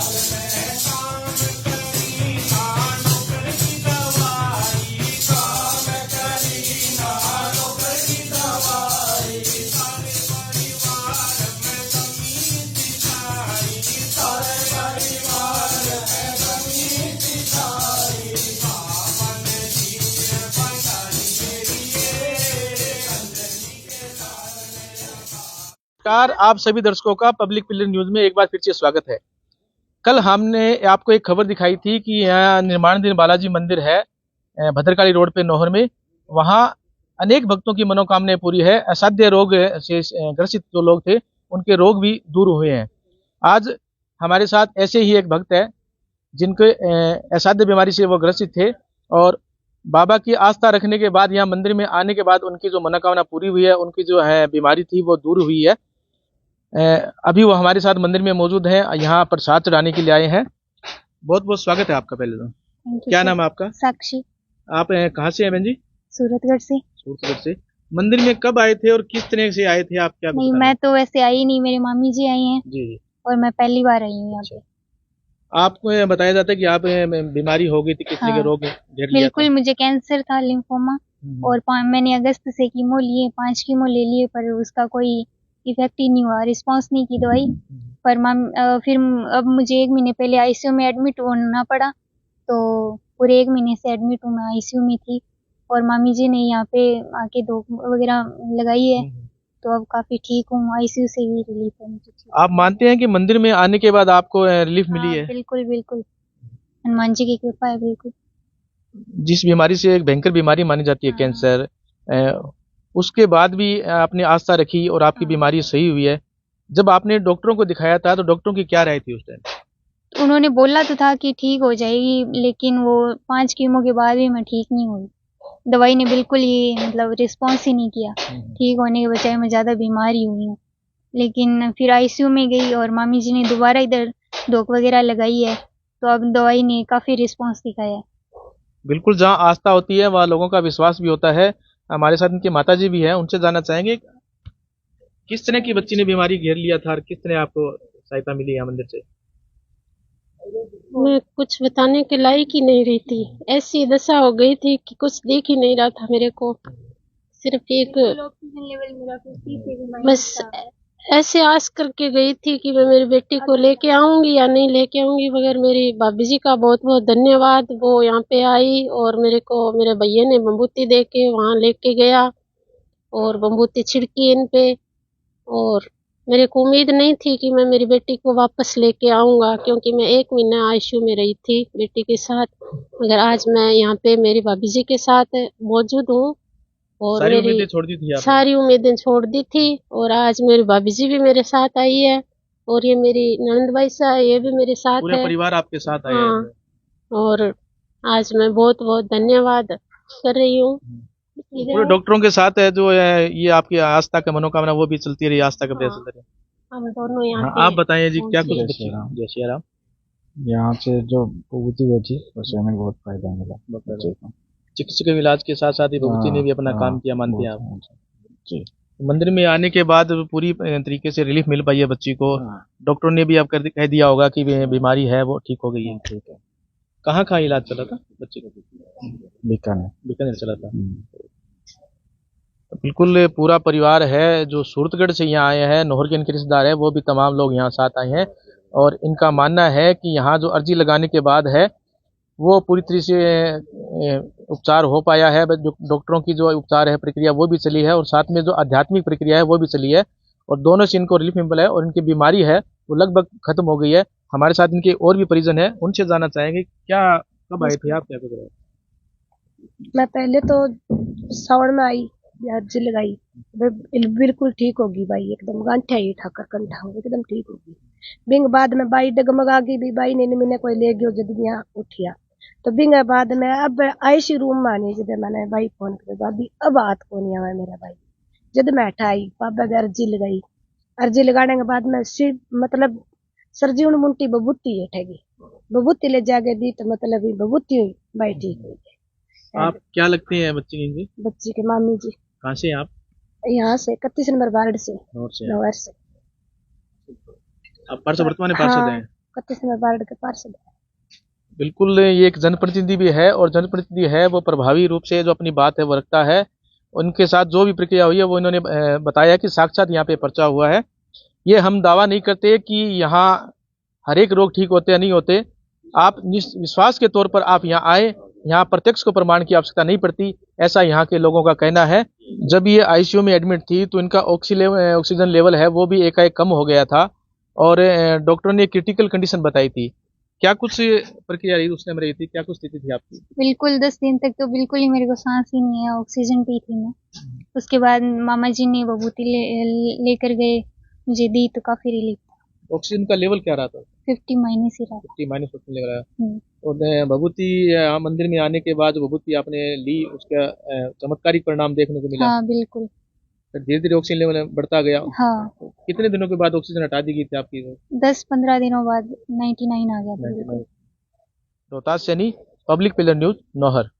नमस्कार, आप सभी दर्शकों का पब्लिक पिलर न्यूज में एक बार फिर से स्वागत है। कल हमने आपको एक खबर दिखाई थी कि यहाँ निर्माणाधीन बालाजी मंदिर है भद्रकाली रोड पे नौहर में। वहाँ अनेक भक्तों की मनोकामनाएं पूरी है। असाध्य रोग से ग्रसित जो लोग थे उनके रोग भी दूर हुए हैं। आज हमारे साथ ऐसे ही एक भक्त है जिनके असाध्य बीमारी से वो ग्रसित थे और बाबा की आस्था रखने के बाद यहाँ मंदिर में आने के बाद उनकी जो मनोकामना पूरी हुई है, उनकी जो है बीमारी थी वो दूर हुई है। अभी वो हमारे साथ मंदिर में मौजूद है, यहाँ प्रसाद चढ़ाने के लिए आए हैं। बहुत बहुत स्वागत है आपका। पहले तो क्या नाम है आपका? साक्षी। आप कहाँ से हैं बहन जी? सूरतगढ़ से। सूरतगढ़ से। मंदिर में कब आए थे और किस तरह से आए थे आप? क्या नहीं, मैं तो वैसे आई नहीं, मेरी मामी जी आई हैं जी जी। और मैं पहली बार आई हूँ यहाँ पे। आपको बताया जाता है कि आप बीमारी हो गई थी, किस तरह के रोग घेर लिया बिल्कुल, मुझे कैंसर था, लिम्फोमा, और मैंने अगस्त से कीमो लिए, 5 कीमो ले लिए, पर उसका कोई इफेक्ट ही नहीं हुआ, रिस्पांस नहीं की दवाई। पर फिर अब मुझे 1 महीने पहले आईसीयू में एडमिट होना पड़ा, तो पूरे 1 महीने से एडमिट हूँ, मैं आईसीयू में थी। और मामी जी ने यहाँ पे आके धूप वगैरह लगाई है, तो अब काफी ठीक हूँ, आईसीयू से भी रिलीफ है मुझे। आप मानते हैं कि मंदिर में आने के बाद आपको रिलीफ मिली है? बिल्कुल बिल्कुल, हनुमान जी की कृपा है। बिल्कुल। जिस बीमारी से एक भयंकर बीमारी मानी जाती है कैंसर, उसके बाद भी आपने आस्था रखी और आपकी बीमारी सही हुई है। जब आपने डॉक्टरों को दिखाया था तो डॉक्टरों की क्या राय थी उस टाइम? तो उन्होंने बोला तो था कि ठीक हो जाएगी, लेकिन वो 5 कीमो के बाद भी मैं ठीक नहीं हुई। दवाई ने बिल्कुल ही मतलब रिस्पॉन्स ही नहीं किया। ठीक होने के बजाय मैं ज़्यादा बीमार ही हुई हूँ। लेकिन फिर आईसीयू में गई और मामी जी ने दोबारा इधर धोक वगैरह लगाई है, तो अब दवाई ने काफ़ी रिस्पॉन्स दिखाया है। बिल्कुल, जहाँ आस्था होती है वहाँ लोगों का विश्वास भी होता है। हमारे साथ इनकी माता जी भी हैं, उनसे जानना चाहेंगे किस तरह की बच्ची ने बीमारी घेर लिया था और किस तरह आपको सहायता मिली यहाँ मंदिर से? मैं कुछ बताने के लायक ही नहीं रही थी, ऐसी दशा हो गई थी कि कुछ देख ही नहीं रहा था मेरे को। सिर्फ एक बस ऐसे आस करके गई थी कि मैं मेरी बेटी को लेके आऊंगी या नहीं लेके आऊंगी, मगर मेरी भाभी जी का बहुत बहुत धन्यवाद। वो यहाँ पे आई और मेरे को मेरे भैया ने बम्बूती दे के वहाँ लेके गया और बम्बूती छिड़की इन पे। और मेरे को उम्मीद नहीं थी कि मैं मेरी बेटी को वापस लेके आऊंगा, क्योंकि मैं 1 महीना आईसीयू में रही थी बेटी के साथ। मगर आज मैं यहाँ पे मेरी भाभी जी के साथ मौजूद हूँ और सारी मेरी उम्मीदें छोड़ दी थी आपने? सारी उम्मीदें छोड़ दी थी। और आज मेरी भाभी जी भी मेरे साथ आई है और ये मेरी ननद भाई सा ये भी मेरे साथ पूरा है। परिवार आपके साथ आया हाँ, है। और आज मैं बहुत बहुत धन्यवाद कर रही हूँ पूरे डॉक्टरों के साथ है जो है, ये आपकी आस्था का मनोकामना वो भी चलती रही, आस्था का प्रयास चलता रहा। हम दोनों यहाँ हाँ, आप बताइए जी, क्या कुछ? जय जय राम। यहाँ से जो विभूति बैठी उससे हमें बहुत फायदा मिला। चिकित्सक के इलाज के साथ साथ ही विभूति ने भी अपना काम किया, मानते हैं आप? जी। मंदिर में आने के बाद पूरी तरीके से रिलीफ मिल पाई है बच्ची को। डॉक्टरों ने भी अब कह दिया होगा कि बीमारी है वो ठीक हो गई है। ठीक है। कहाँ इलाज चला था बच्ची का? बीकानेर चला था। तो बिल्कुल पूरा परिवार है जो सूरतगढ़ से यहाँ आए हैं, नौहर के इनके रिश्तेदार है, वो भी तमाम लोग यहाँ साथ आए हैं। और इनका मानना है कि यहाँ जो अर्जी लगाने के बाद है वो पूरी तरह से उपचार हो पाया है। डॉक्टरों की जो उपचार है प्रक्रिया वो भी चली है और साथ में जो आध्यात्मिक प्रक्रिया है वो भी चली है और दोनों से इनको रिलीफ मिला है और इनकी बीमारी है वो लगभग खत्म हो गई है। हमारे साथ इनके और भी परिजन है, उनसे जानना चाहेंगे क्या कब आए थे आप, क्या गुजरा? मैं पहले तो सावन में आई, अर्जी लगाई, बिल्कुल ठीक होगी भाई, एकदम गांठा ही ठाकर कंठा हो एकदम ठीक होगी। बिंग बाद में बाई डगमगा गई भी, बाई ने मैंने कोई ले गयो जब यहाँ उठिया, तो बिंग बाद में अब आईसी रूम में आने जब मैंने भाई फोन कर दादी अब हाथ को नहीं आवा मेरा भाई। जब मैं हटाई पापा की अर्जी लगाई, अर्जी लगाने के बाद में सिर्फ मतलब सरजी उन मुंटी बबूती उठेगी, बबूती ले जाके दी तो मतलब बबूती हुई भाई ठीक हुई। आप क्या लगते हैं बच्ची की? बच्ची के मामी जी। कहाँ से आप? यहाँ से 31 नंबर वार्ड से। नौर से। आप पार्षद वर्तमान पार्षद हैं? कत्ते समय वार्ड के पार्षद है। बिल्कुल, ये एक जनप्रतिनिधि भी है और जनप्रतिनिधि है वो प्रभावी रूप से जो अपनी बात है वो रखता है। उनके साथ जो भी प्रक्रिया हुई है वो इन्होंने बताया कि साक्षात यहाँ पे पर्चा हुआ है। ये हम दावा नहीं करते कि यहाँ हर एक रोग ठीक होते या नहीं होते। आप विश्वास के तौर पर आप यहाँ आए, यहाँ प्रत्यक्ष को प्रमाण की आवश्यकता नहीं पड़ती, ऐसा यहाँ के लोगों का कहना है। जब ये आईसीयू में एडमिट थी तो इनका ऑक्सीजन लेवल है वो भी एकाएक कम हो गया था और डॉक्टर ने क्रिटिकल कंडीशन बताई थी। क्या कुछ प्रक्रिया रही उस टाइम रही थी, क्या कुछ स्थिति थी आपकी? बिल्कुल 10 दिन तक तो बिल्कुल ही मेरे को सांस ही नहीं है, ऑक्सीजन पी थी मैं। उसके बाद मामा जी ने बबूती लेकर गए, मुझे दी तो काफी रिलीफ था। ऑक्सीजन का लेवल क्या रहा था? 50 माइनस ही रहा। 50 माइनस ऑक्सीजन लेवल रहा। हम्म। और भभूति मंदिर में आने के बाद भभूति आपने ली, उसका चमत्कारिक परिणाम देखने को मिला। हाँ बिल्कुल। धीरे धीरे ऑक्सीजन लेवल बढ़ता गया। हाँ। कितने दिनों के बाद ऑक्सीजन हटा दी गई थी आपकी? 10-15 दिनों बाद 99 आ गया था बिल्कुल। Rohtas Saini, public pillar news, Nohar.